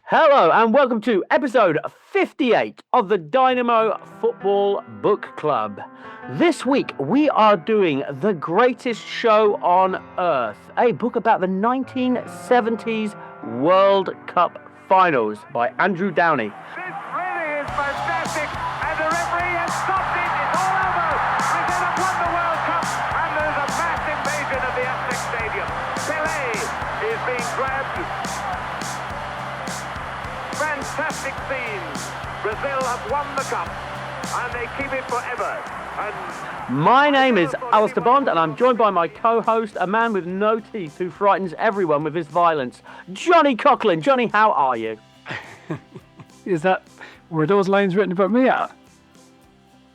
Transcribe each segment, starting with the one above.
Hello and welcome to episode 58 of the Dynamo Football Book Club. This week we are doing The Greatest Show on Earth, a book about the 1970s World Cup finals by Andrew Downie. This really is fantastic, and the referee has stopped it. It's all over. Brazil have won the World Cup, and there's a mass invasion of the Aztec Stadium. Pelé is being grabbed. Fantastic scenes. Brazil have won the cup, and they keep it forever. And My name is Alistair Bond, and I'm joined by my co-host, a man with no teeth who frightens everyone with his violence, Johnny Coughlin. Johnny, how are you? Were those lines written about me?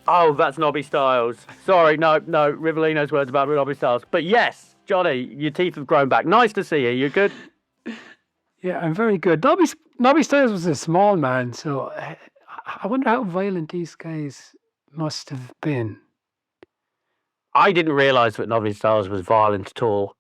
Oh, that's Nobby Styles. Sorry, no, Rivellino's words about Nobby Styles. But yes, Johnny, your teeth have grown back. Nice to see you. You good? Yeah, I'm very good. Nobby Styles was a small man, so I wonder how violent these guys must have been. I didn't realise that Nobby Styles was violent at all.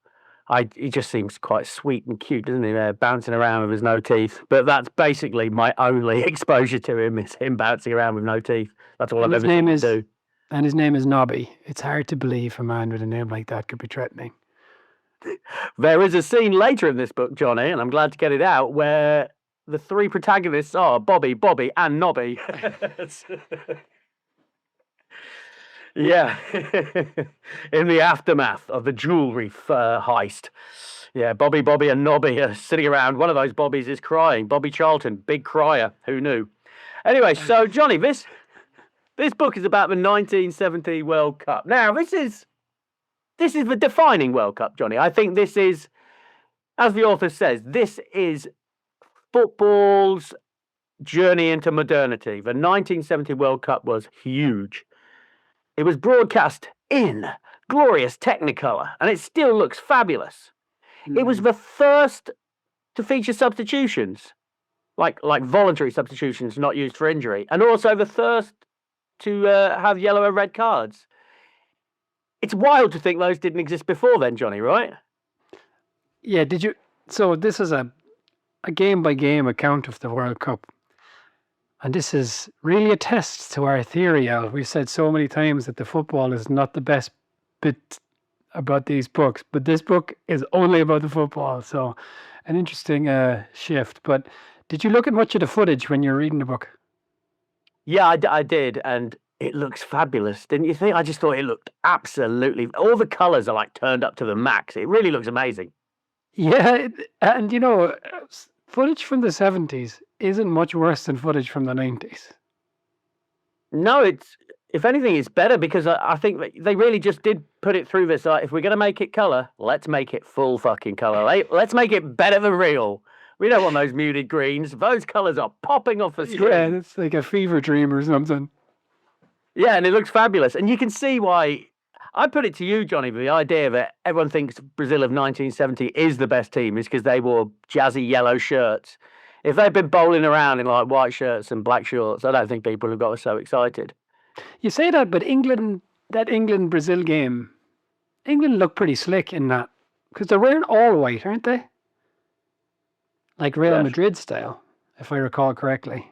He just seems quite sweet and cute, doesn't he? Bouncing around with his no teeth. But that's basically my only exposure to him, is him bouncing around with no teeth. That's all I've ever seen him do. And his name is Nobby. It's hard to believe a man with a name like that could be threatening. There is a scene later in this book, Johnny, and I'm glad to get it out, where the three protagonists are Bobby, and Nobby. Yeah, in the aftermath of the jewellery heist. Yeah, Bobby and Nobby are sitting around. One of those Bobbies is crying. Bobby Charlton, big crier. Who knew? Anyway, so Johnny, this book is about the 1970 World Cup. Now, this is the defining World Cup, Johnny. I think this is, as the author says, this is football's journey into modernity. The 1970 World Cup was huge. It was broadcast in glorious Technicolor, and it still looks fabulous. It was the first to feature substitutions, like voluntary substitutions not used for injury, and also the first to have yellow and red cards. It's wild to think those didn't exist before then, Johnny, right? Yeah, so this is a game-by-game account of the World Cup. And this is really a test to our theory, Al. We've said so many times that the football is not the best bit about these books, but this book is only about the football. So an interesting shift. But did you look at much of the footage when you were reading the book? Yeah, I did, and it looks fabulous, didn't you think? I just thought it looked absolutely... All the colours are like turned up to the max. It really looks amazing. Yeah, and footage from the 70s isn't much worse than footage from the 90s. No, if anything, it's better, because I think that they really just did put it through this. If we're going to make it colour, let's make it full fucking colour. Let's make it better than real. We don't want those muted greens. Those colours are popping off the screen. Yeah, it's like a fever dream or something. Yeah, and it looks fabulous. And you can see why... I put it to you, Johnny, the idea that everyone thinks Brazil of 1970 is the best team is because they wore jazzy yellow shirts. If they'd been bowling around in like white shirts and black shorts, I don't think people would have got so excited. You say that, but that England-Brazil game, England looked pretty slick in that, because they're wearing all white, aren't they? Like Real Madrid style, if I recall correctly.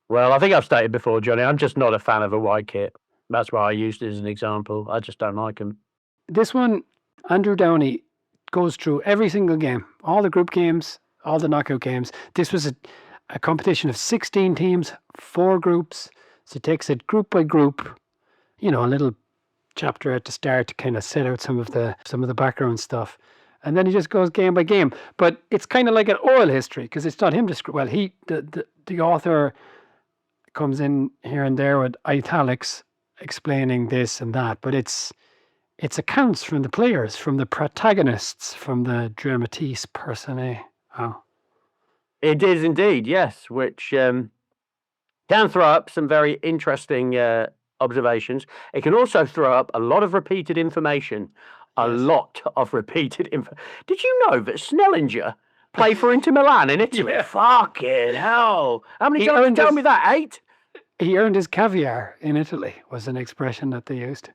Well, I think I've stated before, Johnny, I'm just not a fan of a white kit. That's why I used it as an example. I just don't like them. This one, Andrew Downie goes through every single game, all the group games, all the knockout games. This was a competition of 16 teams, 4 groups. So it takes it group by group, a little chapter at the start to kind of set out some of the background stuff. And then he just goes game by game. But it's kind of like an oral history, because it's not him the author comes in here and there with italics explaining this and that, but it's accounts from the players, from the protagonists, from the dramatis personae. Oh. It is indeed, yes, which can throw up some very interesting observations. It can also throw up a lot of repeated information. Lot of repeated info. Did you know that Snellinger played for Inter Milan in Italy? Yeah. Fucking hell. How many times tell me that? 8? He earned his caviar in Italy, was an expression that they used.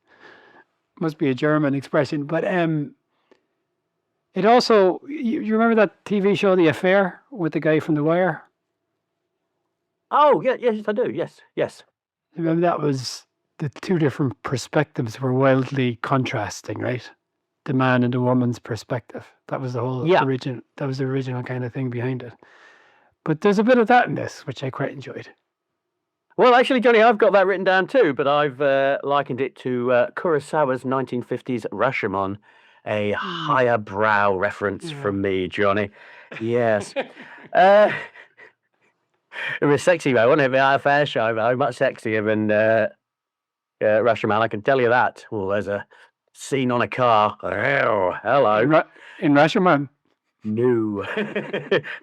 Must be a German expression. But It also, you remember that TV show, The Affair, with the guy from The Wire? Oh, yeah, yes, I do. Yes, yes. Remember that was the two different perspectives were wildly contrasting, right? The man and the woman's perspective. That was the whole Yeah. original. That was the original kind of thing behind it. But there's a bit of that in this, which I quite enjoyed. Well, actually, Johnny, I've got that written down too, but I've likened it to Kurosawa's 1950s Rashomon, a higher brow reference from me, Johnny. Yes. It was sexy, though, wasn't it? The fair show, though, much sexier than Rashomon, I can tell you that. Oh, there's a scene on a car. Oh, hello. In Rashomon. No.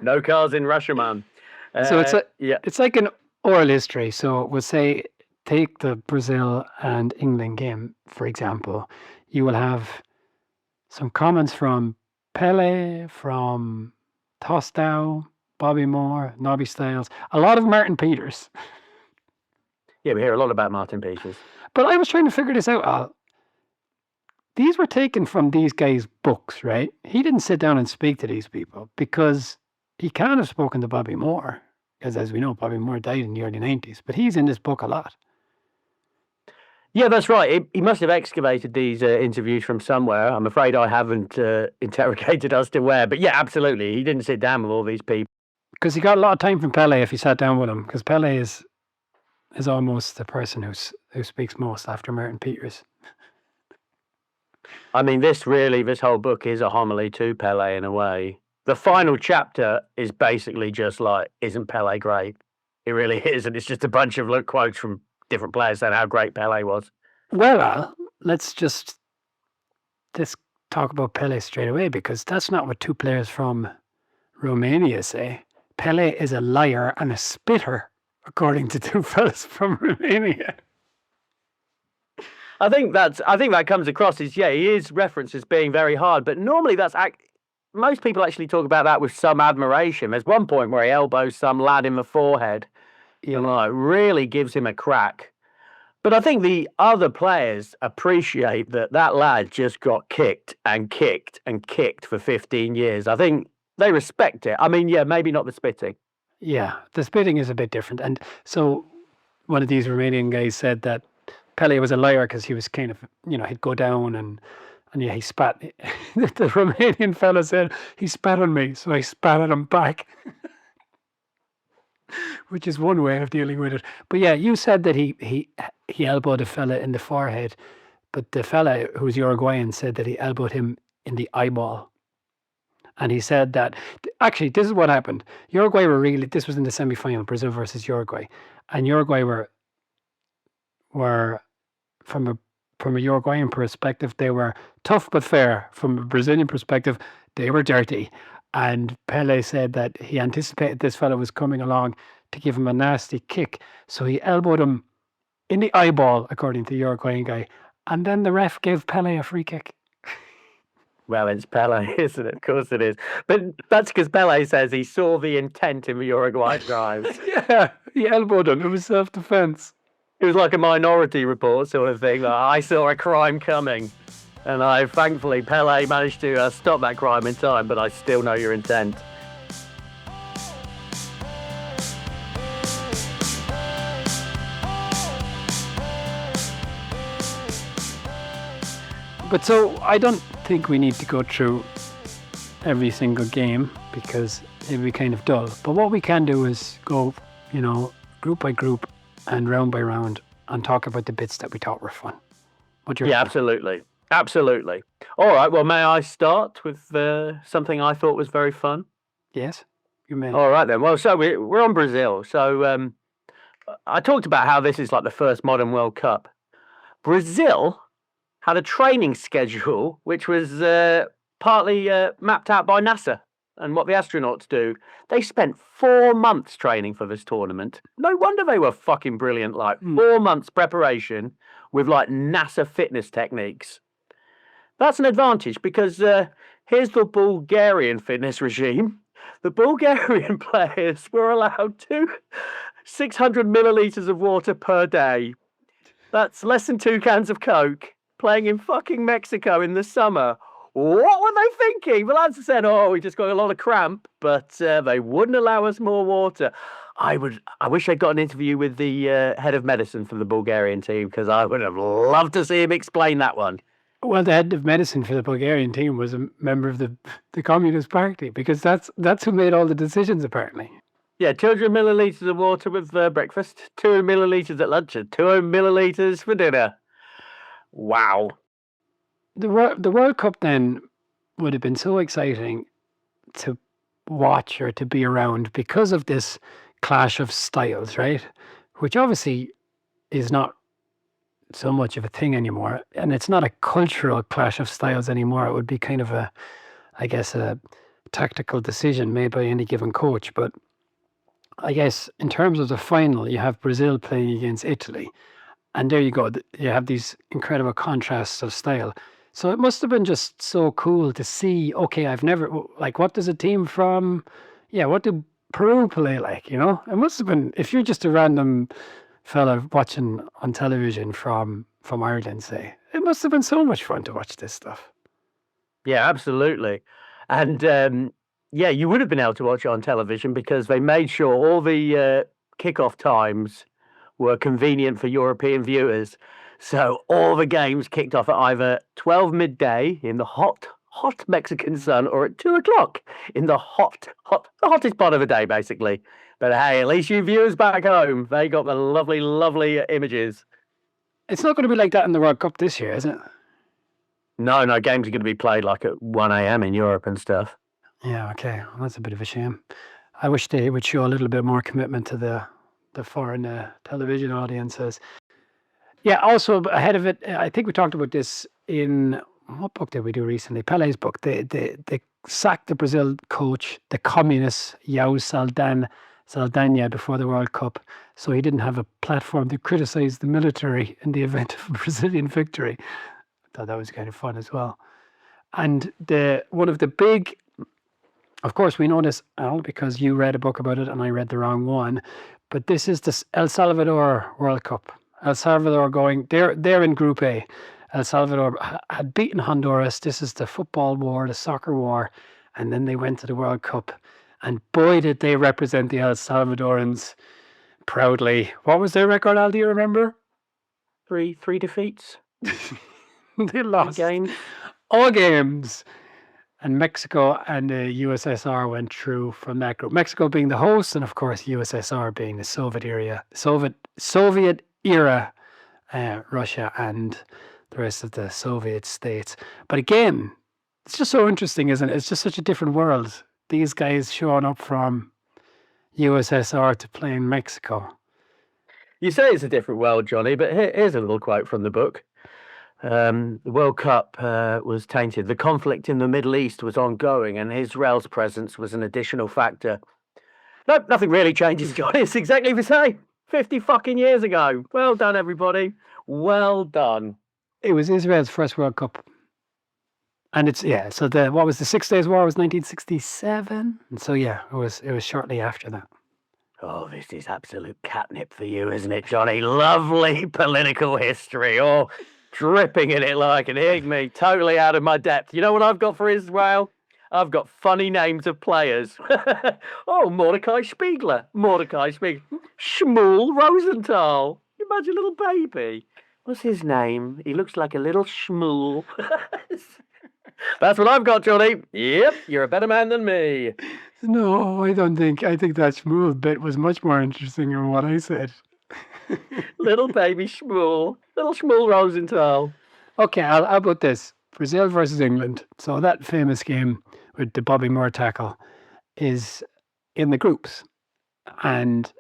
No cars in Rashomon. So yeah. it's like an oral history. So we'll say, take the Brazil and England game, for example. You will have some comments from Pele, from Tostao, Bobby Moore, Nobby Styles, a lot of Martin Peters. Yeah, we hear a lot about Martin Peters. But I was trying to figure this out, Al. These were taken from these guys' books, right? He didn't sit down and speak to these people because he can't have spoken to Bobby Moore, because as we know, Bobby Moore died in the early 90s, but he's in this book a lot. Yeah, that's right. He must have excavated these interviews from somewhere. I'm afraid I haven't interrogated as to where. But yeah, absolutely. He didn't sit down with all these people. Because he got a lot of time from Pele if he sat down with him, because Pele is almost the person who speaks most after Martin Peters. I mean, this whole book is a homily to Pele in a way. The final chapter is basically just like, isn't Pele great? It really is. And it's just a bunch of quotes from different players saying how great Pele was. Well, Al, let's talk about Pele straight away, because that's not what two players from Romania say. Pele is a liar and a spitter, according to two fellas from Romania. I think that comes across as, he is referenced as being very hard, but normally most people actually talk about that with some admiration. There's one point where he elbows some lad in the forehead and really gives him a crack. But I think the other players appreciate that lad just got kicked and kicked and kicked for 15 years. I think they respect it. I mean, maybe not the spitting. Yeah, the spitting is a bit different. And so one of these Romanian guys said that Pele was a liar because he was kind of, he'd go down and he spat. The Romanian fella said, he spat on me, so I spat at him back. Which is one way of dealing with it. But yeah, you said that he elbowed a fella in the forehead, but the fella who's Uruguayan said that he elbowed him in the eyeball. And he said that, actually, this is what happened. Uruguay this was in the semi-final, Brazil versus Uruguay. And Uruguay were from a Uruguayan perspective, they were tough but fair. From a Brazilian perspective, they were dirty. And Pele said that he anticipated this fella was coming along to give him a nasty kick. So he elbowed him in the eyeball, according to the Uruguayan guy. And then the ref gave Pele a free kick. Well, it's Pele, isn't it? Of course it is. But that's because Pele says he saw the intent in the Uruguay drives. Yeah, he elbowed him. It was self-defense. It was like a Minority Report sort of thing. Like, I saw a crime coming. And thankfully, Pele managed to stop that crime in time, but I still know your intent. But so I don't think we need to go through every single game because it'd be kind of dull. But what we can do is go, group by group and round by round and talk about the bits that we thought were fun. Absolutely. Absolutely. All right. Well, may I start with something I thought was very fun? Yes, you may. All right then. Well, so we're on Brazil. So I talked about how this is like the first modern World Cup. Brazil had a training schedule which was partly mapped out by NASA and what the astronauts do. They spent 4 months training for this tournament. No wonder they were fucking brilliant. 4 months preparation with NASA fitness techniques. That's an advantage because here's the Bulgarian fitness regime. The Bulgarian players were allowed 600 millilitres of water per day. That's less than 2 cans of Coke, playing in fucking Mexico in the summer. What were they thinking? The lads said, "Oh, we just got a lot of cramp," but they wouldn't allow us more water. I wish I'd got an interview with the head of medicine for the Bulgarian team, because I would have loved to see him explain that one. Well, the head of medicine for the Bulgarian team was a member of the Communist Party, because that's who made all the decisions, apparently. Yeah, 200 millilitres of water with breakfast, 200 millilitres at lunch, and 200 millilitres for dinner. Wow. The World Cup then would have been so exciting to watch or to be around because of this clash of styles, right? Which obviously is not so much of a thing anymore, and it's not a cultural clash of styles anymore. It would be kind of a tactical decision made by any given coach. But I guess in terms of the final, you have Brazil playing against Italy, and there you go. You have these incredible contrasts of style. So it must have been just so cool to see, okay, I've never, like, what does a team from, what do Peru play like, It must have been, if you're just a random fella watching on television from Ireland, say, it must have been so much fun to watch this stuff. Yeah, absolutely. And you would have been able to watch it on television because they made sure all the kickoff times were convenient for European viewers. So all the games kicked off at either 12 midday in the hot Mexican sun, or at 2 o'clock in the the hottest part of the day, basically. But hey, at least you viewers back home, they got the lovely, lovely images. It's not going to be like that in the World Cup this year, is it? No, games are going to be played like at 1 a.m. in Europe and stuff. Yeah, okay. Well, that's a bit of a shame. I wish they would show a little bit more commitment to the foreign television audiences. Yeah, also ahead of it, I think we talked about this in, what book did we do recently? Pele's book. They sacked the Brazil coach, the communist João Saldanha, before the World Cup, so he didn't have a platform to criticize the military in the event of a Brazilian victory. I thought that was kind of fun as well. And one of the big, of course, we know this, Al, because you read a book about it and I read the wrong one, but this is the El Salvador World Cup. El Salvador they're in Group A. El Salvador had beaten Honduras. This is the football war, the soccer war, and then they went to the World Cup. And boy, did they represent the El Salvadorans proudly. What was their record, Al? Do you remember? Three defeats. They lost 3 games. All games. And Mexico and the USSR went through from that group. Mexico being the host, and of course USSR being the Soviet era, Russia and the rest of the Soviet states. But again, it's just so interesting, isn't it? It's just such a different world. These guys showing up from USSR to play in Mexico. You say it's a different world, Johnny, but here's a little quote from the book. The World Cup was tainted. The conflict in the Middle East was ongoing, and Israel's presence was an additional factor. Nope, nothing really changes, Johnny. It's exactly the same. 50 fucking years ago. Well done, everybody. Well done. It was Israel's first World Cup. And it's, so what was the 6 Days War was 1967. And so, it was shortly after that. Oh, this is absolute catnip for you, isn't it, Johnny? Lovely political history. Oh, dripping in it like an egg, me. Totally out of my depth. You know what I've got for Israel? I've got funny names of players. Oh, Mordecai Spiegler. Shmuel Rosenthal. Imagine a little baby. What's his name? He looks like a little Shmuel. That's what I've got, Johnny. Yep, you're a better man than me. No, I don't think. I think that Shmuel bit was much more interesting than what I said. Little baby Shmuel. Little Shmuel Rosenthal. Okay, how about this? Brazil versus England. So that famous game with the Bobby Moore tackle is in the groups. And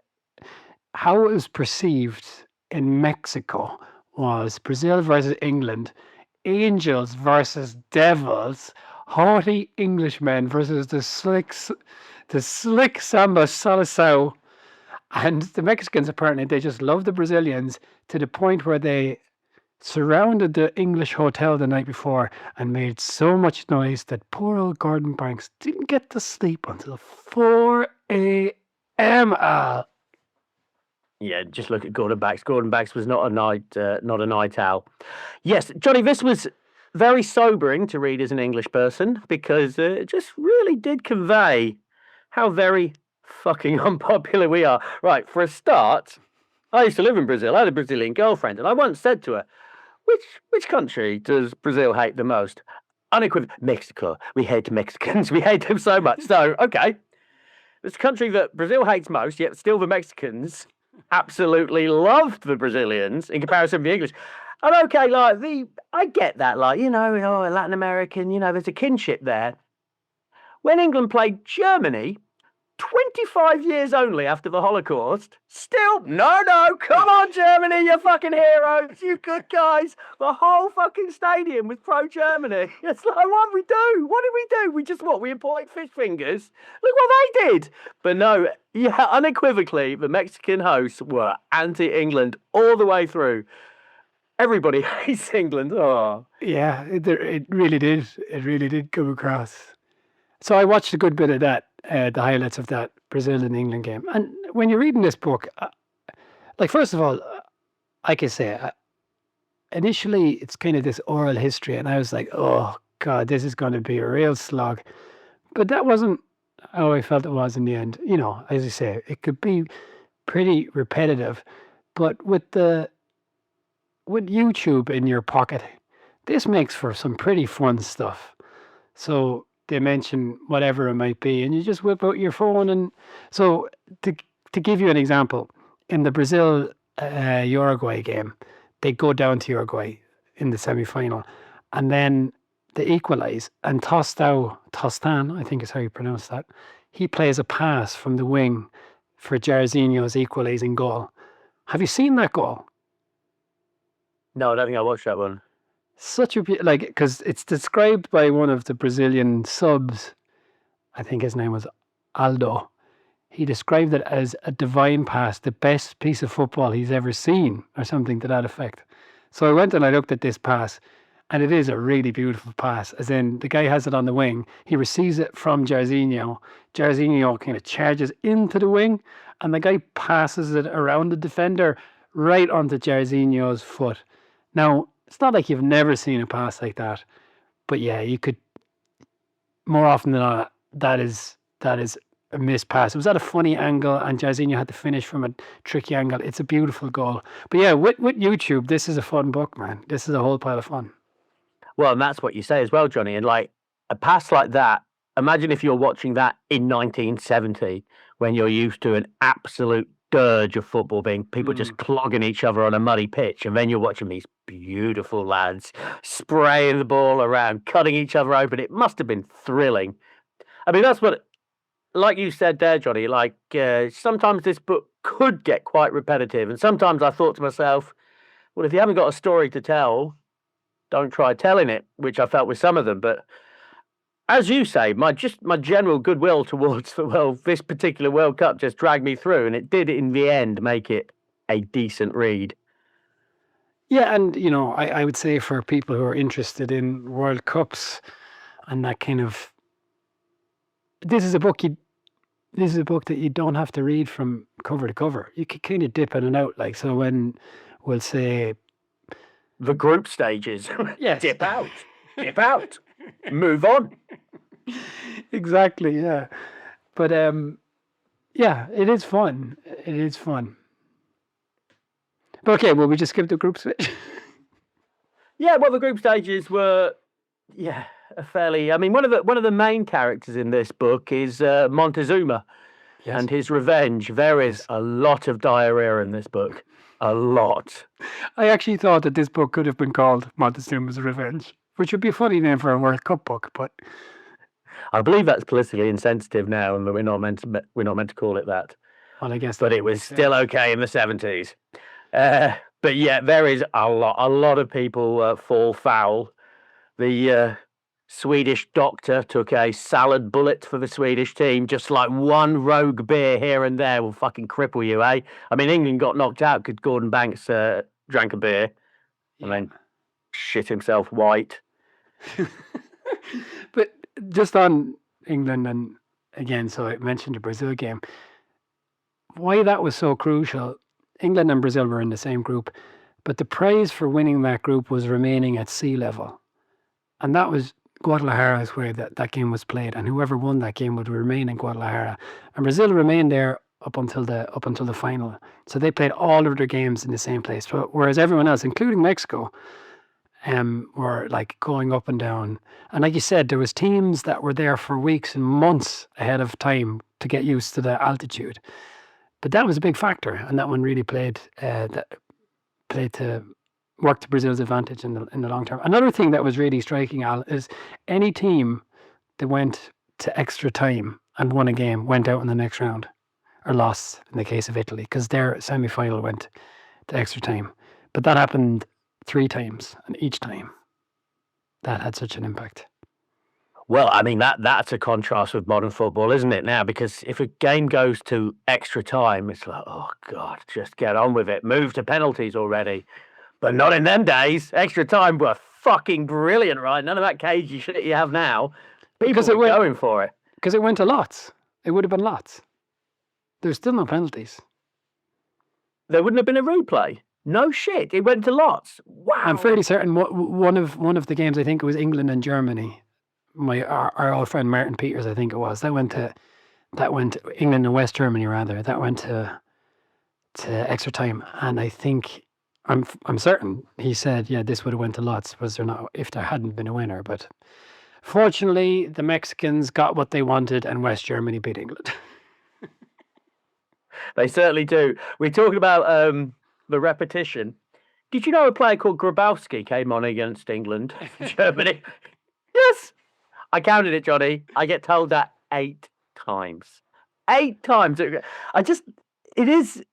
how it was perceived in Mexico was Brazil versus England, angels versus devils, haughty Englishmen versus the slick Samba Salazar. And the Mexicans, apparently, they just love the Brazilians to the point where they surrounded the English hotel the night before and made so much noise that poor old Gordon Banks didn't get to sleep until 4 a.m. Yeah, just look at Gordon Banks. Gordon Banks was not a night owl. Yes, Johnny, this was very sobering to read as an English person because it just really did convey how very fucking unpopular we are. Right, for a start, I used to live in Brazil. I had a Brazilian girlfriend, and I once said to her, which country does Brazil hate the most? Unequivocally, Mexico. We hate Mexicans. We hate them so much. So, okay. This country that Brazil hates most, yet still the Mexicans absolutely loved the Brazilians in comparison to the English. And okay, I get that, Latin American, there's a kinship there. When England played Germany, 25 years only after the Holocaust, still, no, come on, Germany, you fucking heroes, you good guys. The whole fucking stadium was pro-Germany. It's like, what did we do? What did we do? We imported fish fingers? Look what they did. But no, yeah, unequivocally, the Mexican hosts were anti-England all the way through. Everybody hates England. Oh. Yeah, it really did. It really did come across. So I watched a good bit of that, the highlights of that Brazil and England game. And when you're reading this book, first of all, I can say, initially it's kind of this oral history, and I was like, oh God, this is going to be a real slog. But that wasn't how I felt it was in the end. As you say, it could be pretty repetitive, but with YouTube in your pocket, this makes for some pretty fun stuff. So they mention whatever it might be, and you just whip out your phone. And so to give you an example, in the Brazil Uruguay game, they go down to Uruguay in the semi-final, and then they equalise, and Tostan, I think is how you pronounce that, he plays a pass from the wing for Jairzinho's equalising goal. Have you seen that goal? No, I don't think I watched that one. Such a because it's described by one of the Brazilian subs. I think his name was Aldo. He described it as a divine pass, the best piece of football he's ever seen, or something to that effect. So I went and I looked at this pass, and it is a really beautiful pass. As in, the guy has it on the wing. He receives it from Jairzinho. Jairzinho kind of charges into the wing, and the guy passes it around the defender right onto Jairzinho's foot. Now, it's not like you've never seen a pass like that, but yeah, you could, more often than not, that is a missed pass. It was at a funny angle, and Jairzinho had to finish from a tricky angle. It's a beautiful goal. But yeah, with YouTube, this is a fun book, man. This is a whole pile of fun. Well, and that's what you say as well, Johnny. And like a pass like that, imagine if you're watching that in 1970, when you're used to an absolute dirge of football being people just clogging each other on a muddy pitch, and then you're watching these beautiful lads spraying the ball around, cutting each other open. It must have been thrilling. I mean, that's what, like you said there, Johnny, sometimes this book could get quite repetitive, and sometimes I thought to myself, well, if you haven't got a story to tell, don't try telling it, which I felt with some of them. But as you say, my general goodwill towards this particular World Cup just dragged me through, and it did in the end make it a decent read. Yeah, and I would say for people who are interested in World Cups and that kind of, this is a book that you don't have to read from cover to cover. You could kind of dip in and out, so when we'll say the group stages, yes, dip out, move on. Exactly, yeah. But yeah, it is fun. It is fun. But okay, well, we just skipped the group stage. Yeah, well, the group stages were, fairly. I mean, one of the main characters in this book is Montezuma, yes, and his revenge. There is a lot of diarrhea in this book. A lot. I actually thought that this book could have been called Montezuma's Revenge, which would be a funny name for a World Cup book, but I believe that's politically insensitive now, and we're not meant to call it that. Well, I guess. But it was still okay in the 70s. But yeah, there is a lot of people fall foul. The Swedish doctor took a salad bullet for the Swedish team. Just like one rogue beer here and there will fucking cripple you, eh? I mean, England got knocked out because Gordon Banks drank a beer and then shit himself white. But just on England, and again, so I mentioned the Brazil game. Why that was so crucial, England and Brazil were in the same group, but the prize for winning that group was remaining at sea level. And that was Guadalajara is where that game was played, and whoever won that game would remain in Guadalajara. And Brazil remained there up until the final. So they played all of their games in the same place. Whereas everyone else, including Mexico, were like going up and down. And like you said, there was teams that were there for weeks and months ahead of time to get used to the altitude. But that was a big factor, and that one really played to work to Brazil's advantage in the long term. Another thing that was really striking, Al, is any team that went to extra time and won a game went out in the next round, or lost in the case of Italy, because their semi-final went to extra time. But that happened 3 times, and each time that had such an impact. Well, I mean, that's a contrast with modern football, isn't it, now? Because if a game goes to extra time, it's like, oh, God, just get on with it. Move to penalties already. But not in them days. Extra time were fucking brilliant, right? None of that cagey shit you have now. People were going for it. Because it went to lots. It would have been lots. There's still no penalties. There wouldn't have been a replay. No shit. It went to lots. Wow. I'm fairly certain one of the games, I think it was England and Germany. Our old friend Martin Peters, I think it was. That went to England and West Germany rather. That went to extra time, and I think I'm certain he said, yeah, this would have went to lots. Was there not if there hadn't been a winner? But fortunately, the Mexicans got what they wanted, and West Germany beat England. They certainly do. We're talking about the repetition. Did you know a player called Grabowski came on against England, Germany? Yes. I counted it, Johnny. I get told that 8 times. 8 times. It is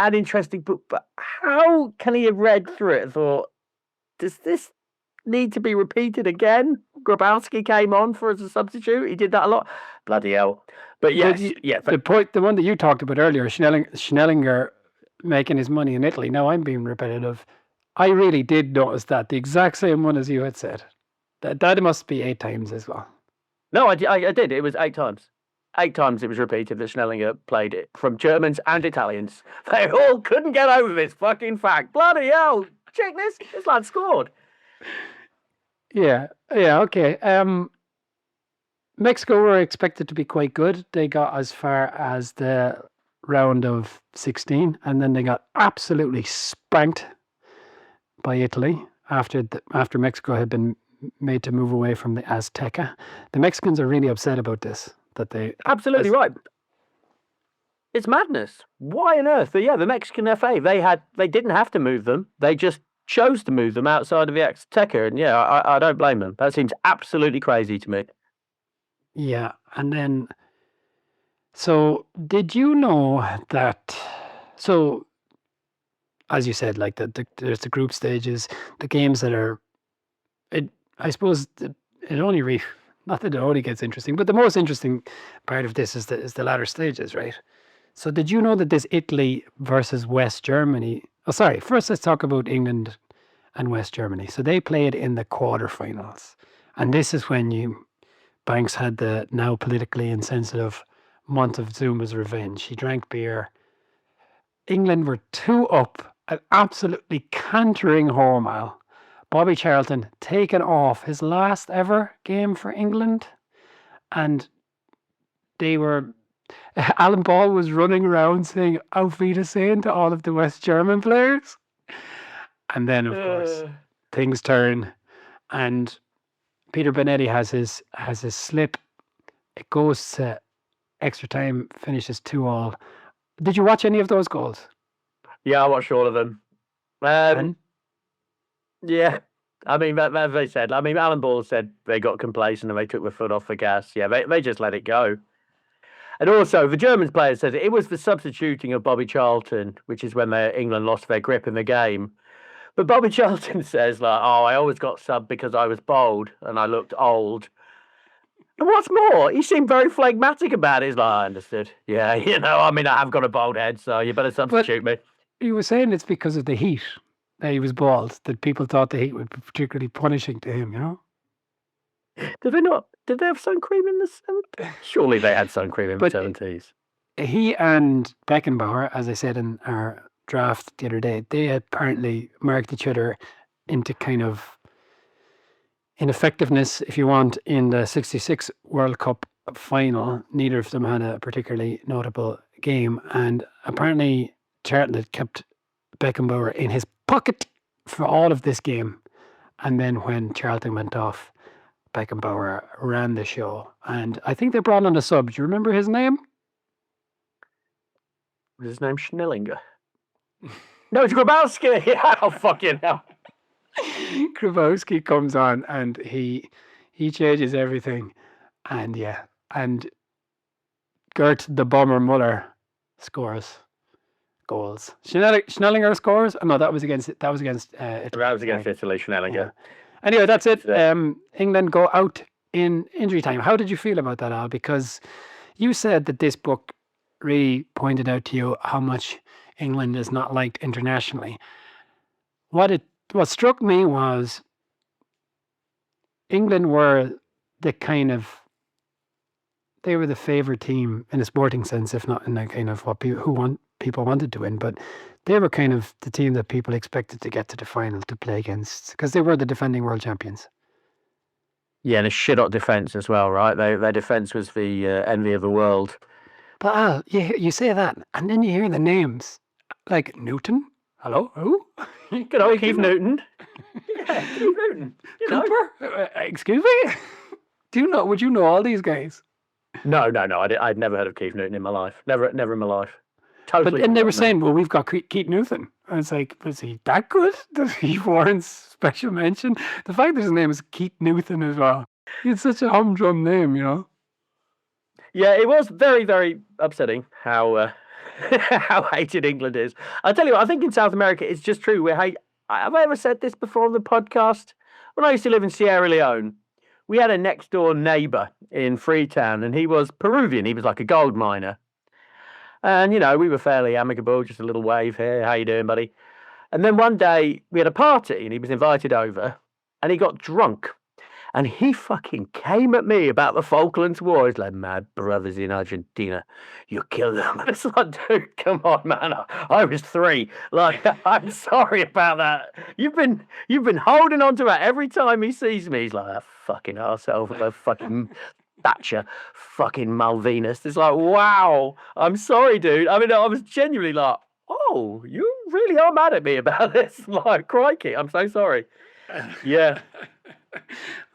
an interesting book, but how can he have read through it and thought, does this need to be repeated again? Grabowski came on for as a substitute. He did that a lot. Bloody hell. But yes, the one that you talked about earlier, Schnellinger making his money in Italy. Now I'm being repetitive. I really did notice that, the exact same one as you had said. That must be 8 times as well. No, I did. It was 8 times. 8 times it was repeated that Schnellinger played it from Germans and Italians. They all couldn't get over this fucking fact. Bloody hell. Check this. This lad scored. Yeah, okay. Mexico were expected to be quite good. They got as far as the round of 16, and then they got absolutely spanked by Italy after Mexico had been made to move away from the Azteca. The Mexicans are really upset about this. Absolutely right. It's madness. Why on earth? The Mexican FA, they didn't have to move them. They just chose to move them outside of the Azteca, and I don't blame them. That seems absolutely crazy to me. Yeah, and then, so did you know that? So, as you said, like there's the group stages, the games that are. I suppose it only not that it only gets interesting, but the most interesting part of this is the latter stages, right? So did you know that this Italy versus West Germany? Oh, sorry. First, let's talk about England and West Germany. So they played in the quarterfinals, and this is when Banks had the now politically insensitive Montezuma's revenge. He drank beer. England were 2 up, an absolutely cantering Hormel. Bobby Charlton taken off his last ever game for England, and Alan Ball was running around saying Auf Wiedersehen to all of the West German players. And then, of course, things turn, and Peter Benetti has his slip. It goes to extra time, finishes 2-2. Did you watch any of those goals? Yeah, I watched all of them. Yeah, I mean, as they said, Alan Ball said they got complacent and they took their foot off the gas. Yeah, they just let it go. And also, the Germans player said it was the substituting of Bobby Charlton, which is when England lost their grip in the game. But Bobby Charlton says, like, oh, I always got subbed because I was bold and I looked old. And what's more, he seemed very phlegmatic about it. He's like, I understood. Yeah, I have got a bald head, so you better substitute me. He was saying it's because of the heat. That he was bald, that people thought the heat would be particularly punishing to him, Did they have sun cream in the 70s? Surely they had sun cream in the 70s. He and Beckenbauer, as I said in our draft the other day, they apparently marked each other into kind of in effectiveness, if you want, in the 66 World Cup final. Neither of them had a particularly notable game. And apparently, Charlton had kept Beckenbauer in his pocket for all of this game. And then when Charlton went off, Beckenbauer ran the show. And I think they brought on a sub. Do you remember his name? Was his name Schnellinger? No, it's Grabowski. Oh, fucking hell. Grabowski comes on and he changes everything. And yeah, and Gert the Bomber Muller scores goals. Schnellinger scores? Oh, no, that was against Italy. That was against Italy, Schnellinger. Yeah. Anyway, that's it. England go out in injury time. How did you feel about that, Al? Because you said that this book really pointed out to you how much England is not liked internationally. What struck me was England were the they were the favoured team in a sporting sense, if not in a kind of what people wanted to win. But they were kind of the team that people expected to get to the final to play against because they were the defending world champions. Yeah, and a shit-hot defence as well, right? Their defence was the envy of the world. But Al, you say that, and then you hear the names like Newton. Hello, who? Good old Keith Newton. Yeah, Keith Newton. Cooper. Excuse me. Would you know all these guys? No. I'd never heard of Keith Newton in my life. Never in my life. Totally. But then they were saying, well, we've got Keith Newton. And it's like, was he that good? Does he warrant special mention? The fact that his name is Keith Newton as well. It's such a humdrum name, you know? Yeah, it was very, very upsetting how how hated England is. I'll tell you what, I think in South America it's just true. Have I ever said this before on the podcast? When I used to live in Sierra Leone, we had a next door neighbour in Freetown, and he was Peruvian. He was like a gold miner. And, we were fairly amicable, just a little wave here. How you doing, buddy? And then one day we had a party and he was invited over and he got drunk. And he fucking came at me about the Falklands War. He's like, my brothers in Argentina, you killed them. And it's like, dude, come on, man. I was 3. Like, I'm sorry about that. You've been holding on to that every time he sees me. He's like, that fucking arsehole, that fucking Thatcher, fucking Malvinas. It's like, wow, I'm sorry, dude. I mean, I was genuinely like, oh, you really are mad at me about this. Like, crikey, I'm so sorry. Yeah.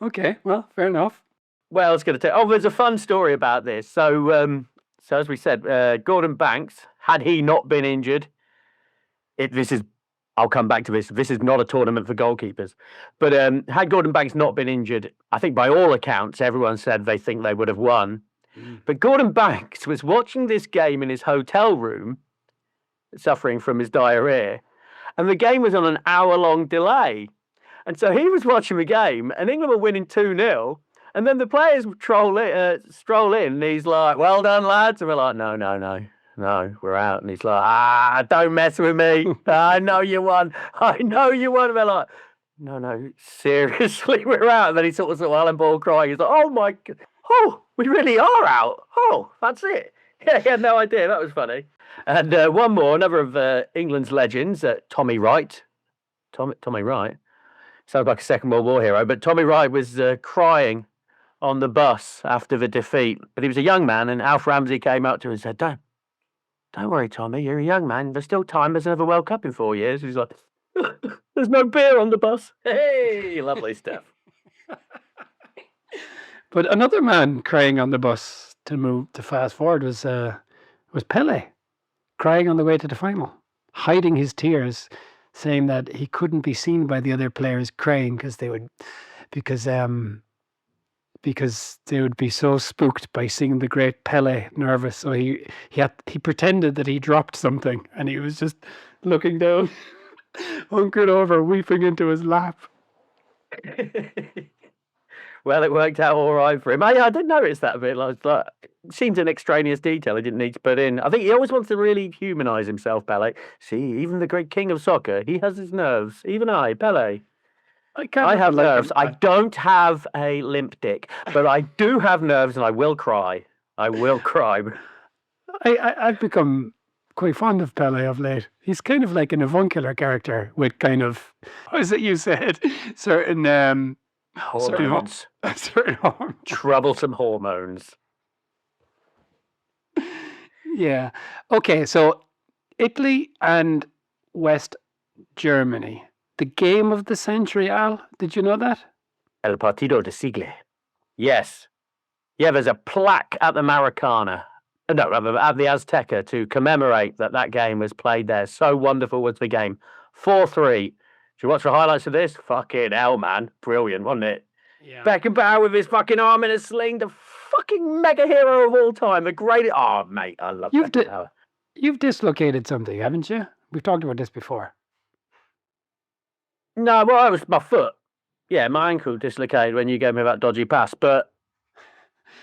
Okay, well, fair enough. Well, I was going to tell. Oh, there's a fun story about this. So as we said, Gordon Banks, had he not been injured, I'll come back to this. This is not a tournament for goalkeepers. But had Gordon Banks not been injured, I think by all accounts, everyone said they think they would have won. But Gordon Banks was watching this game in his hotel room, suffering from his diarrhea, and the game was on an hour-long delay. And so he was watching the game, and England were winning 2-0, and then the players would stroll in, and he's like, well done, lads. And we're like, no, we're out. And he's like, don't mess with me. I know you won. And we're like, no, seriously, we're out. And then he sort of Alan Ball crying. He's like, oh my God. Oh, we really are out. Oh, that's it. Yeah, he had no idea. That was funny. And one more, another of England's legends, Tommy Wright. Tommy Wright. Sounds like a Second World War hero. But Tommy Wright was crying on the bus after the defeat. But he was a young man, and Alf Ramsey came up to him and said, Don't worry, Tommy, you're a young man. There's still time. There's another World Cup in 4 years. He's like, there's no beer on the bus. Hey, lovely stuff. But another man crying on the bus to fast forward was Pele, crying on the way to the final, hiding his tears, saying that he couldn't be seen by the other players crying because they would be so spooked by seeing the great Pele nervous. So he pretended that he dropped something and he was just looking down, hunkered over, weeping into his lap. Well, it worked out all right for him. I did notice that a bit. Like, it seems an extraneous detail he didn't need to put in. I think he always wants to really humanise himself, Pele. See, even the great king of soccer, he has his nerves. Even I, Pele. I have nerves. I don't have a limp dick, but I do have nerves and I will cry. I will cry. I've become quite fond of Pele of late. He's kind of like an avuncular character with kind of, what is it you said? Certain Certain Hormones. certain hormone. Troublesome hormones. Yeah. Okay, so Italy and West Germany. The game of the century, Al. Did you know that? El Partido de Sigle. Yes. Yeah, there's a plaque at the Maracana. No, rather, at the Azteca to commemorate that game was played there. So wonderful was the game. 4-3. Did you watch the highlights of this? Fucking hell, man. Brilliant, wasn't it? Yeah. Beckenbauer with his fucking arm in a sling. The fucking mega hero of all time. The greatest... Oh, mate, I love Beckenbauer. You've dislocated something, haven't you? We've talked about this before. No, well, it was my foot. Yeah, my ankle dislocated when you gave me that dodgy pass. But,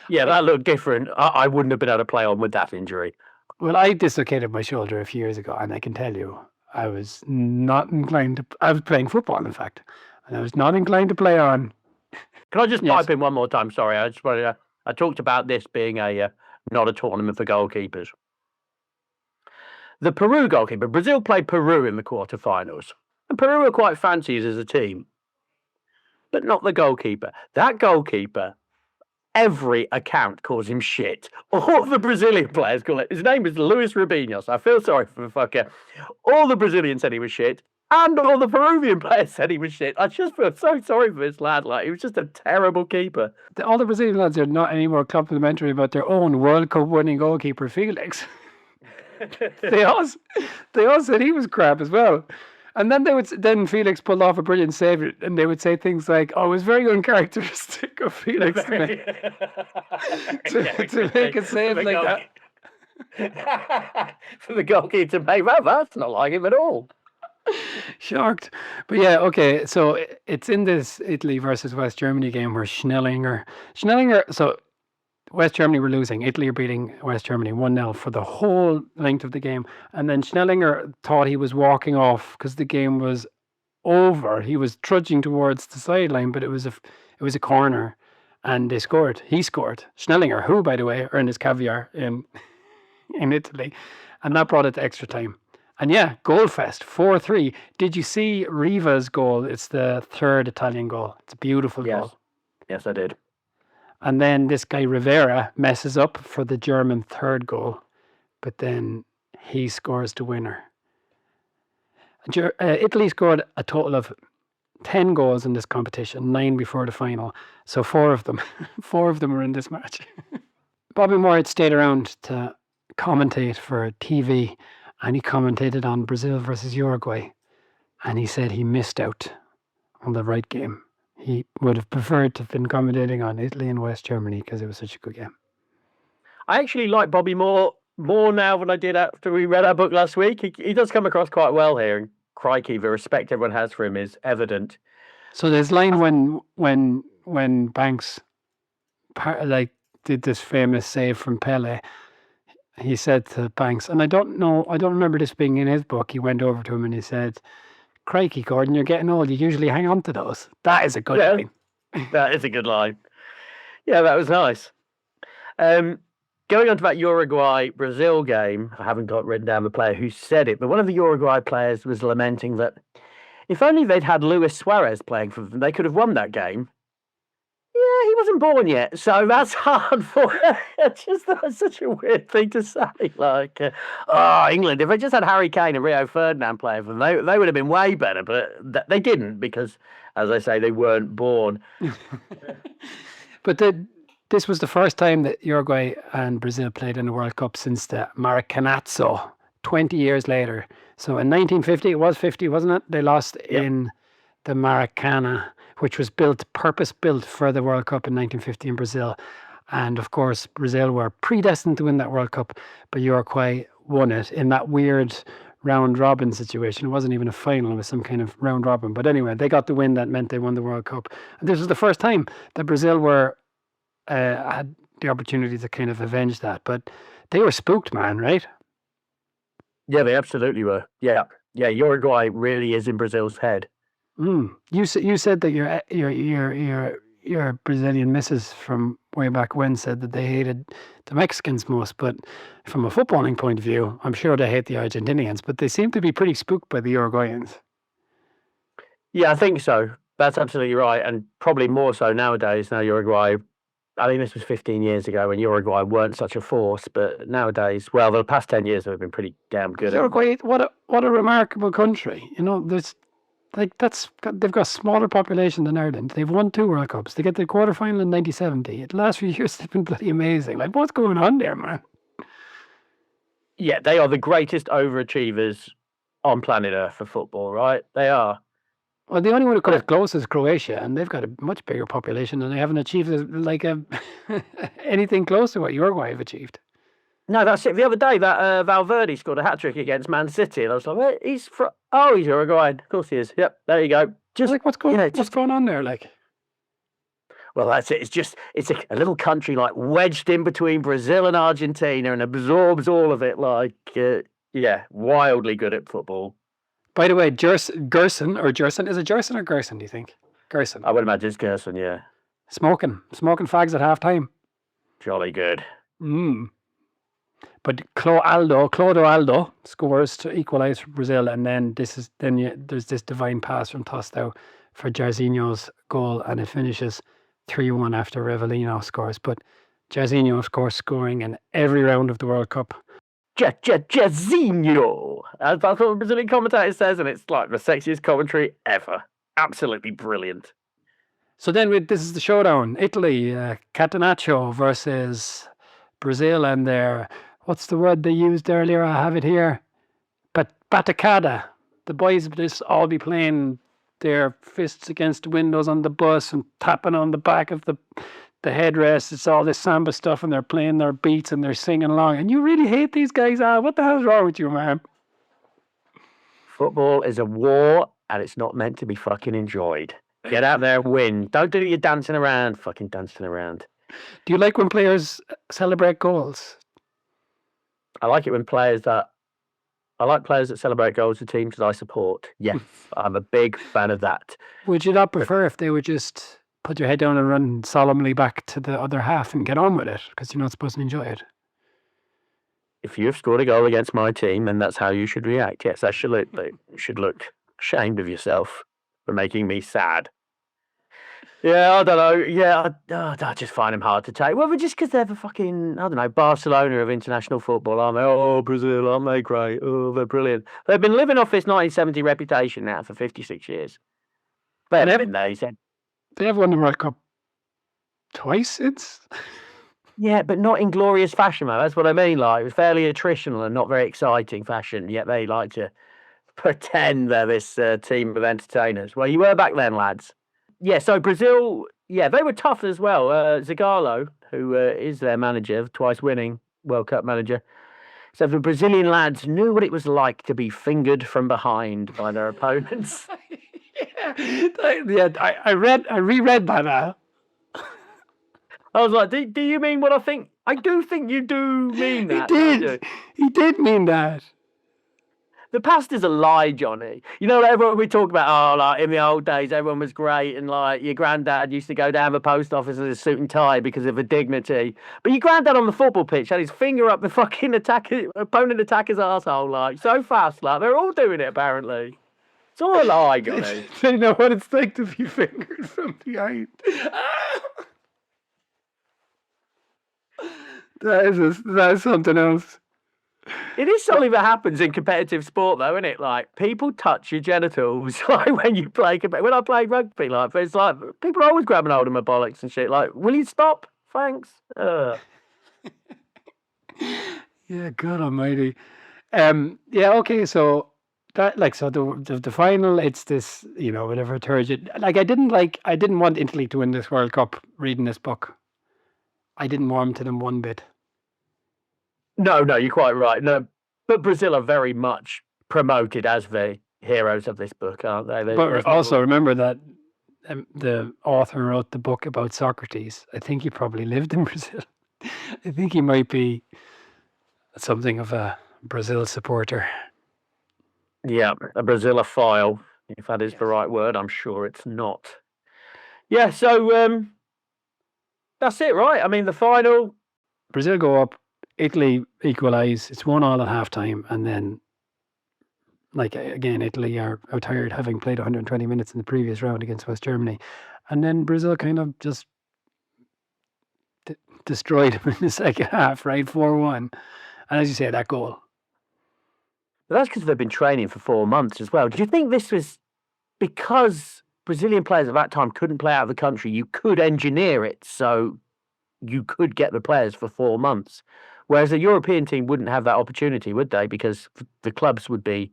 yeah, that looked different. I wouldn't have been able to play on with that injury. Well, I dislocated my shoulder a few years ago, and I can tell you, I was not inclined to... I was playing football, in fact, and I was not inclined to play on. Can I just pipe in one more time? Sorry, I just wanted I talked about this being not a tournament for goalkeepers. The Peru goalkeeper, Brazil played Peru in the quarterfinals. And Peru are quite fancies as a team. But not the goalkeeper. That goalkeeper, every account calls him shit. All the Brazilian players call it. His name is Luis Rubinho. I feel sorry for the fucker. All the Brazilians said he was shit. And all the Peruvian players said he was shit. I just feel so sorry for this lad. Like, he was just a terrible keeper. All the Brazilian lads are not any more complimentary about their own World Cup winning goalkeeper, Felix. They all said he was crap as well. And then Felix pulled off a brilliant save, and they would say things like, "Oh, it was very uncharacteristic of Felix to make a save like that." For the goalkeeper to make that, that's not like him at all. Shocked. But yeah, okay, so it's in this Italy versus West Germany game where Schnellinger, so West Germany were losing. Italy are beating West Germany 1-0 for the whole length of the game. And then Schnellinger thought he was walking off because the game was over. He was trudging towards the sideline, but it was a corner, and they scored. He scored. Schnellinger, who, by the way, earned his caviar in Italy. And that brought it to extra time. And yeah, goal fest, 4-3. Did you see Riva's goal? It's the third Italian goal. It's a beautiful goal. Yes, I did. And then this guy Rivera messes up for the German third goal, but then he scores the winner. Italy scored a total of 10 goals in this competition, 9 before the final. So 4 of them were in this match. Bobby Moore had stayed around to commentate for TV, and he commentated on Brazil versus Uruguay, and he said he missed out on the right game. He would have preferred to have been commentating on Italy and West Germany because it was such a good game. I actually like Bobby more now than I did after we read our book last week. He does come across quite well here, and crikey, the respect everyone has for him is evident. So there's line when Banks did this famous save from Pele. He said to Banks, and I don't remember this being in his book. He went over to him and he said, "Crikey, Gordon, you're getting old. You usually hang on to those." That is a good line. That is a good line. Yeah, that was nice. Going on to that Uruguay-Brazil game, I haven't got written down the player who said it, but one of the Uruguay players was lamenting that if only they'd had Luis Suarez playing for them, they could have won that game. Yeah, he wasn't born yet, so that's hard for it's just that's such a weird thing to say. Like, England, if they just had Harry Kane and Rio Ferdinand playing for them, they would have been way better, but they didn't because, as I say, they weren't born. But this was the first time that Uruguay and Brazil played in the World Cup since the Maracanazo, 20 years later. So in 1950, it was 50, wasn't it? They lost in the Maracana, which was purpose-built for the World Cup in 1950 in Brazil. And of course, Brazil were predestined to win that World Cup, but Uruguay won it in that weird round-robin situation. It wasn't even a final, it was some kind of round-robin. But anyway, they got the win that meant they won the World Cup. And this was the first time that Brazil had the opportunity to kind of avenge that. But they were spooked, man, right? Yeah, they absolutely were. Yeah, Uruguay really is in Brazil's head. You said that your Brazilian missus from way back when said that they hated the Mexicans most, but from a footballing point of view, I'm sure they hate the Argentinians, but they seem to be pretty spooked by the Uruguayans. Yeah, I think so. That's absolutely right, and probably more so nowadays. Now Uruguay, I mean, this was 15 years ago when Uruguay weren't such a force, but nowadays, well, the past 10 years have been pretty damn good. Uruguay, what a remarkable country. You know, there's like they've got a smaller population than Ireland. They've won 2 World Cups. They get the quarterfinal in 1970. The last few years they've been bloody amazing. Like, what's going on there, man? Yeah, they are the greatest overachievers on planet Earth for football, right? They are. Well, the only one who comes close is Croatia, and they've got a much bigger population, and they haven't achieved anything close to what Uruguay have achieved. No, that's it. The other day, that Valverde scored a hat-trick against Man City, and I was like, well, he's Uruguayan. Of course he is. Yep, there you go. Just like, what's going on there? Like, well, that's it. It's a little country like wedged in between Brazil and Argentina and absorbs all of it. Like, wildly good at football. By the way, Gerson, is it Gerson or Gerson, do you think? Gerson. I would imagine it's Gerson, yeah. Smoking fags at half time. Jolly good. But Clodo Aldo scores to equalise for Brazil, and then there's this divine pass from Tostão for Jairzinho's goal, and it finishes 3-1 after Revellino scores. But Jairzinho, of course, scoring in every round of the World Cup. Jairzinho! That's what the Brazilian commentator says, and it's like the sexiest commentary ever. Absolutely brilliant. So then this is the showdown. Italy, Catenaccio versus Brazil, and their, what's the word they used earlier? I have it here. Batacada. The boys would just all be playing their fists against the windows on the bus and tapping on the back of the headrest. It's all this samba stuff, and they're playing their beats and they're singing along. And you really hate these guys, Al. What the hell's wrong with you, man? Football is a war, and it's not meant to be fucking enjoyed. Get out there and win. Don't do your dancing around. Fucking dancing around. Do you like when players celebrate goals? I like it when players that celebrate goals of teams that I support. Yes, I'm a big fan of that. Would you not prefer if they would just put your head down and run solemnly back to the other half and get on with it, because you're not supposed to enjoy it? If you've scored a goal against my team, then that's how you should react. Yes, absolutely. You should look ashamed of yourself for making me sad. Yeah, I don't know. Yeah, I just find them hard to take. Well, just because they're the fucking, I don't know, Barcelona of international football, aren't they? Oh, Brazil, aren't they great? Oh, they're brilliant. They've been living off this 1970 reputation now for 56 years. They haven't been there, he said. They have won the World Cup twice since. Yeah, but not in glorious fashion, though. That's what I mean. Like, it was fairly attritional and not very exciting fashion. Yet they like to pretend they're this team of entertainers. Well, you were back then, lads. Yeah, so Brazil, they were tough as well. Zagallo, who is their manager, twice winning World Cup manager, said the Brazilian lads knew what it was like to be fingered from behind by their opponents. I reread that now. I was like, do you mean what I think? I do think you do mean that. He did mean that. The past is a lie, Johnny. You know, everyone we talk about, like in the old days, everyone was great, and like your granddad used to go down the post office in a suit and tie because of the dignity. But your granddad on the football pitch had his finger up the fucking opponent attacker's arsehole, like so fast, like they're all doing it apparently. It's all a lie, Johnny. They know what it's like to be fingered from behind. That is something else. It is something that happens in competitive sport, though, isn't it? Like, people touch your genitals, like, when you play... When I play rugby, like, it's like, people are always grabbing hold of my bollocks and shit. Like, will you stop? Thanks. Yeah, God almighty. Okay, so... the final, it's this, whatever turgid... Like, I didn't want Italy to win this World Cup reading this book. I didn't warm to them one bit. No, you're quite right. No, but Brazil are very much promoted as the heroes of this book, aren't they? But also remember that the author wrote the book about Socrates. I think he probably lived in Brazil. I think he might be something of a Brazil supporter. Yeah, a Brazilophile, if that is the right word. I'm sure it's not. Yeah, so that's it, right? I mean, the final... Brazil go up, Italy equalise, it's 1-1 at half-time, and then Like, again, Italy are tired having played 120 minutes in the previous round against West Germany. And then Brazil kind of just destroyed them in the second half, right? 4-1. And as you say, that goal. But that's because they've been training for 4 months as well. Do you think this was because Brazilian players at that time couldn't play out of the country? You could engineer it so you could get the players for 4 months, whereas a European team wouldn't have that opportunity, would they? Because the clubs would be,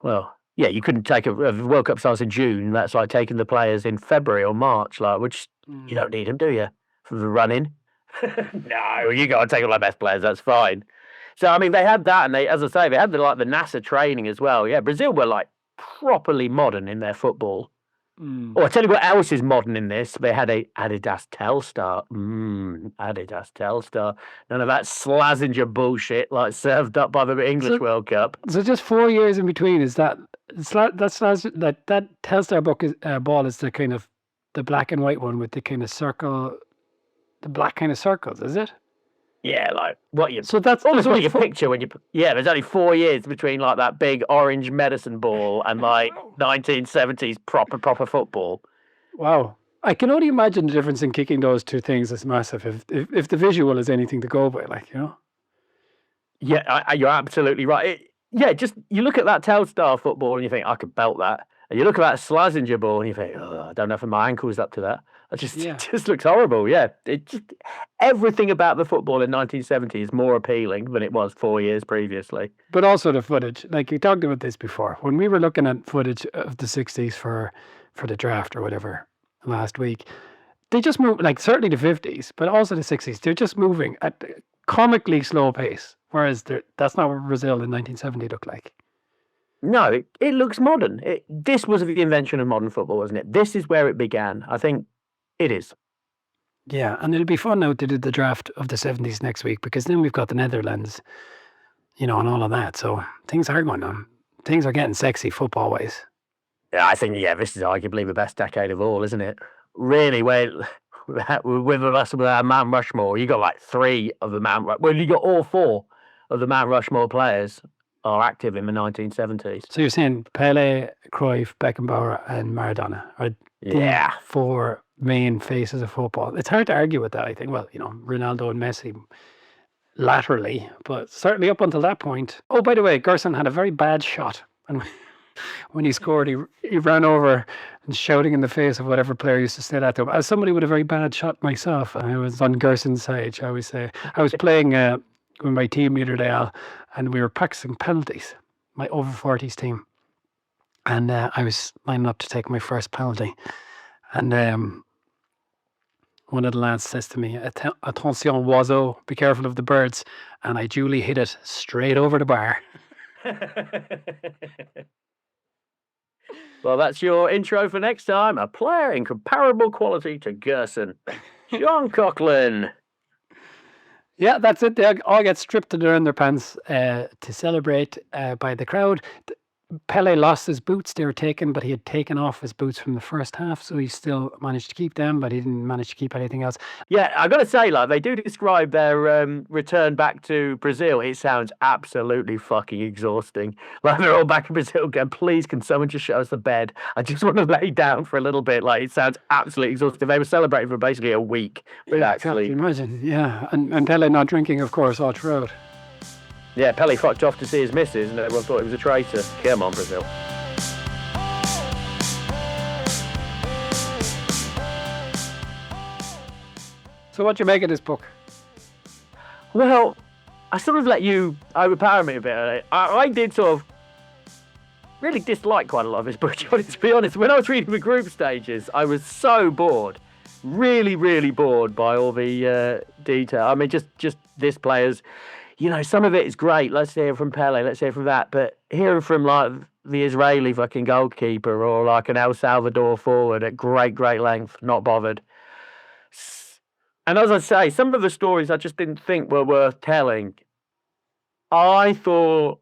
well, yeah, you couldn't take a World Cup starts in June. That's like taking the players in February or March, like, which you don't need them, do you, for the running? No, you got to take all the best players. That's fine. So I mean, they had that, and they, as I say, they had the NASA training as well. Yeah, Brazil were like properly modern in their football. Oh, I tell you what else is modern in this. They had a Adidas Telstar. Adidas Telstar. None of that Slazenger bullshit like served up by the English World Cup. So just 4 years in between is that Telstar ball is the kind of the black and white one with the kind of circle, the black kind of circles, is it? Yeah, like what you. So that's almost what you picture when you. Yeah, there's only 4 years between like that big orange medicine ball and like 1970s proper football. Wow, I can only imagine the difference in kicking those two things is massive. If the visual is anything to go by, like, you know. Yeah, you're absolutely right. Just you look at that Telstar football and you think I could belt that, and you look at that Slazenger ball and you think, oh, I don't know if my ankle's up to that. It just looks horrible. Yeah, everything about the football in 1970 is more appealing than it was 4 years previously. But also the footage, like you talked about this before, when we were looking at footage of the 60s for the draft or whatever last week, they just move, like certainly the 50s, but also the 60s. They're just moving at a comically slow pace, whereas that's not what Brazil in 1970 looked like. No, it looks modern. This was the invention of modern football, wasn't it? This is where it began. I think. It is. Yeah, and it'll be fun now to do the draft of the 70s next week, because then we've got the Netherlands, you know, and all of that. So things are going on. Things are getting sexy football-wise. Yeah, I think, this is arguably the best decade of all, isn't it? Really, with us with our Mount Rushmore, you got like 3 of the Mount Rushmore. Well, you got all 4 of the Mount Rushmore players are active in the 1970s. So you're saying Pele, Cruyff, Beckenbauer, and Maradona are the 4 main faces of football. It's hard to argue with that, I think. Well, you know, Ronaldo and Messi laterally, but certainly up until that point. Oh, by the way, Gerson had a very bad shot. And when he scored, he ran over and shouting in the face of whatever player used to say that to him. As somebody with a very bad shot myself, I was on Gerson's side, shall we say. I was playing with my team the other day, and we were practicing penalties, my over 40s team. And I was lining up to take my first penalty. And one of the lads says to me, "Attention, oiseau, be careful of the birds." And I duly hit it straight over the bar. Well, that's your intro for next time. A player in comparable quality to Gerson. John Coughlin. Yeah, that's it. They all get stripped to their underpants to celebrate by the crowd. Pele lost his boots. They were taken, but he had taken off his boots from the first half, so he still managed to keep them, but he didn't manage to keep anything else. Yeah, I got to say, like, they do describe their return back to Brazil. It sounds absolutely fucking exhausting. Like, they're all back in Brazil going, please, can someone just show us the bed? I just want to lay down for a little bit. Like, it sounds absolutely exhausting. They were celebrating for basically a week. Yeah, actually, imagine, yeah. And Pele not drinking, of course, all throughout. Yeah, Pele fucked off to see his missus and everyone thought he was a traitor. Come on, Brazil. So what do you make of this book? Well, I sort of let you overpower me a bit. I did sort of really dislike quite a lot of this book, to be honest. When I was reading the group stages, I was so bored. Really, really bored by all the detail. I mean, just this player's... You know, some of it is great. Let's hear from Pele. Let's hear from that. But hearing from, like, the Israeli fucking goalkeeper or, like, an El Salvador forward at great length, not bothered. And as I say, some of the stories I just didn't think were worth telling. I thought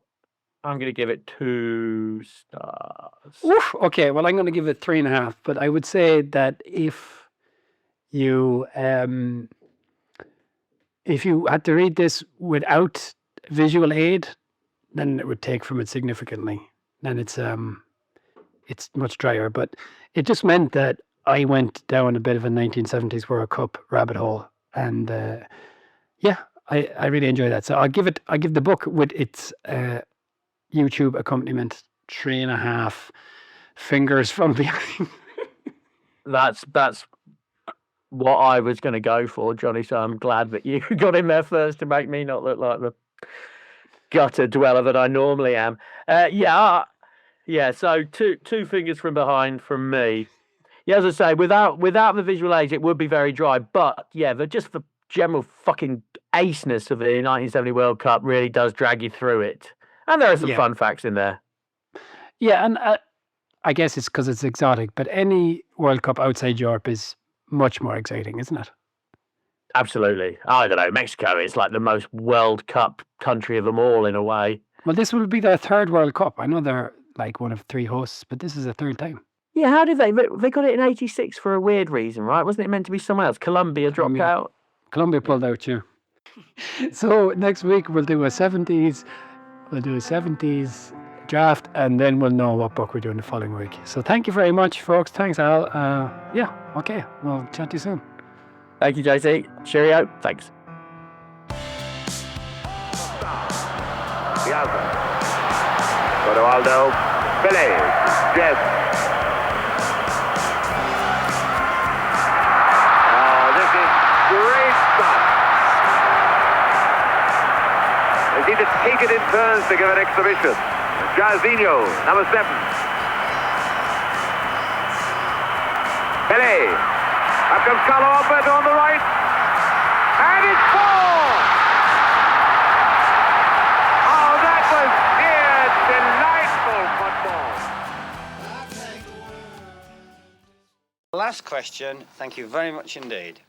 I'm going to give it 2 stars. Oof. Okay, well, I'm going to give it 3.5. But I would say that if you had to read this without visual aid, then it would take from it significantly. Then it's much drier. But it just meant that I went down a bit of a 1970s World Cup rabbit hole, and yeah, I really enjoy that. So I give the book with its YouTube accompaniment 3.5 fingers from behind. That's what I was going to go for, Johnny. So I'm glad that you got in there first to make me not look like the gutter dweller that I normally am. Yeah. So two fingers from behind from me. Yeah, as I say, without the visual aids, it would be very dry. But yeah, the general fucking aceness of the 1970 World Cup really does drag you through it, and there are some fun facts in there. Yeah, and I guess it's because it's exotic, but any World Cup outside Europe is much more exciting, isn't it? Absolutely. I don't know. Mexico is like the most World Cup country of them all in a way. Well, this will be their third World Cup. I know they're like one of 3 hosts, but this is the third time. Yeah, how did they? They got it in '86 for a weird reason, right? Wasn't it meant to be somewhere else? Colombia dropped out. Colombia pulled out, too. So next week we'll do a 70s. We'll do a 70s draft, and then we'll know what book we're doing the following week. So thank you very much, folks. Thanks, Al. Yeah, okay. We'll chat to you soon. Thank you, JC. Cheerio. Thanks. Piazza. Ronaldo. Pelé. Yes. Oh, this is great stuff. They seem to take it in turns to give an exhibition. Jairzinho, number 7. Pelé. Up comes Carlo Alberto on the right. And it's 4! Oh, that was sheer delightful football. Last question. Thank you very much indeed.